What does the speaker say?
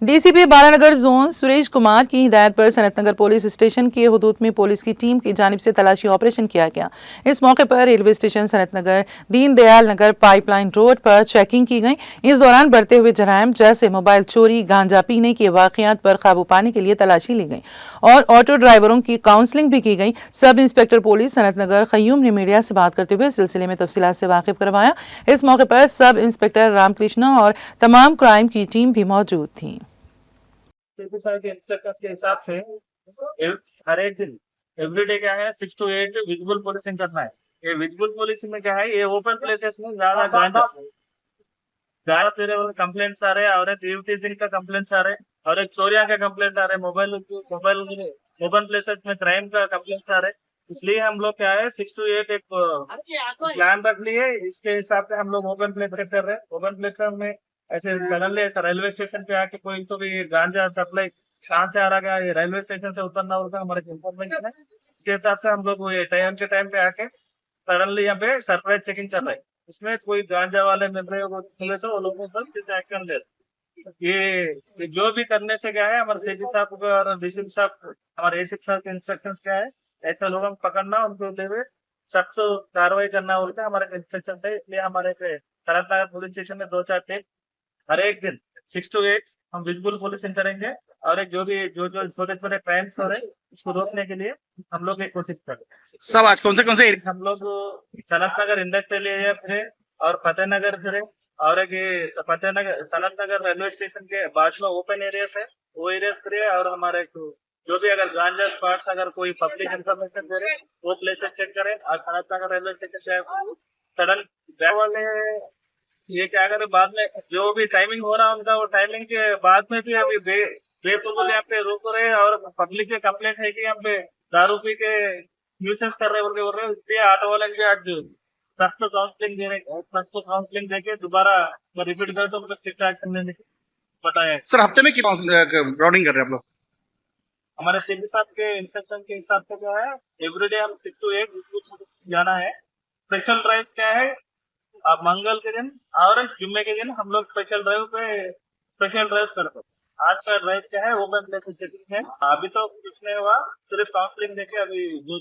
DCP Balanagar zone Suresh Kumar की हिदायत पर सनतनगर पुलिस स्टेशन के हुदूद में पुलिस की टीम की जानिब से तलाशी ऑपरेशन किया गया। इस मौके पर railway station Sanathnagar Deendayal Nagar pipeline road पर चेकिंग की गई। इस दौरान बढ़ते हुए जराइम जैसे मोबाइल चोरी, गांजा पीने के वाकयात पर काबू पाने के लिए तलाशी ली गई और ऑटो ड्राइवरों की काउंसलिंग भी की गई। सब इंस्पेक्टर पुलिस सनतनगर खयूम ने मीडिया से बात करते हुए सिलसिले में तफसीलात से वाकिफ करवाया। इस मौके पर सब इंस्पेक्टर रामकृष्णा और तमाम क्राइम की टीम भी मौजूद थी। के इंस्ट्रक्शंस के हिसाब से हर एक दिन एवरीडे क्या है 6 to 8 विजिबल पुलिसिंग करना है। ये विजिबल पुलिसिंग में क्या है, ये ओपन प्लेसेस में ज्यादा तेरे कंप्लेंट्स आ रहे हैं और एक टीजिंग का कंप्लेंट्स आ रहे हैं और एक चोरिया का कंप्लेंट आ रहे हैं, मोबाइल ओपन प्लेसेस में क्राइम का कंप्लेंट्स आ रहे हैं। इसलिए हम लोग क्या है 6 to 8 एक प्लान रख लिए, इसके हिसाब से हम लोग ओपन प्लेस कर रहे हैं। ओपन प्लेस में ऐसे सडनली ऐसा रेलवे स्टेशन पे आके कोई तो भी गांजा सप्लाई कहाँ से आ रहा है, ये रेलवे स्टेशन से उतरना होगा, हमारे इन्फॉर्मेशन है। इसके हिसाब से हम लोग ये टाइम के टाइम पे आके सडनली यहाँ पे सरप्राइज चेकिंग कर रहे हैं। इसमें कोई गांजा वाले मिल रहे हो तो वो लोगों पर एक्शन ले। ये जो भी करने से क्या है, हमारे सीपी साहब और डीसीपी साहब, हमारे एसीपी साहब के इंस्ट्रक्शन क्या है, ऐसे लोगों को पकड़ना, उनको लेवे सख्त कार्रवाई करना बोलते हैं हमारे इंस्ट्रक्शन है। इसलिए हमारे शरद पुलिस स्टेशन में 2-4 टेक हर एक दिन 6 to 8 हम विजिबल पुलिसिंग करेंगे और एक जो छोटे छोटे क्राइम्स हो रहे हैं उसको रोकने के लिए हम लोग एक कोशिश करेंगे। सब आज कौन से हम लोग सनत नगर इंडस्ट्रियल एरिया फिरे और फतेहनगर फिरे और एक फतेहनगर सनत नगर रेलवे स्टेशन के बाजू में ओपन एरियाज है, वो एरिया फिरे और हमारे जो भी अगर गांजा स्पॉट्स अगर कोई पब्लिक इंफॉर्मेशन दे रहे वो प्लेसेस चेक करें। और सनत नगर रेलवे स्टेशन सडन वाले ये क्या करें, बाद में जो भी टाइमिंग हो रहा उनका वो टाइमिंग के बाद में भी अभी बेफजूल यहाँ पे रोक रहे हैं और पब्लिक के कंप्लेंट है कि यहाँ पे दारू पी के न्यूसेंस कर रहे बोल रहे हैं। इसलिए ऑटो वाले के आज सख्त काउंसलिंग देके दोबारा रिपीट करे तो उनको स्ट्रिक्ट एक्शन लेने की बताया है। सर हफ्ते में कितना राउंडिंग कर रहे हैं आप लोग? हमारे सीपी साहब के इंस्ट्रक्शन के हिसाब से क्या है, एवरीडे हम 6 to 8 जाना है। स्पेशल ड्राइव क्या है, अब मंगल के दिन और जुम्मे के दिन हम लोग स्पेशल ड्राइव करते हैं। आज का ड्राइव क्या है, ओपन प्लेस चेकिंग है। अभी तो इसमें हुआ सिर्फ काउंसलिंग देके अभी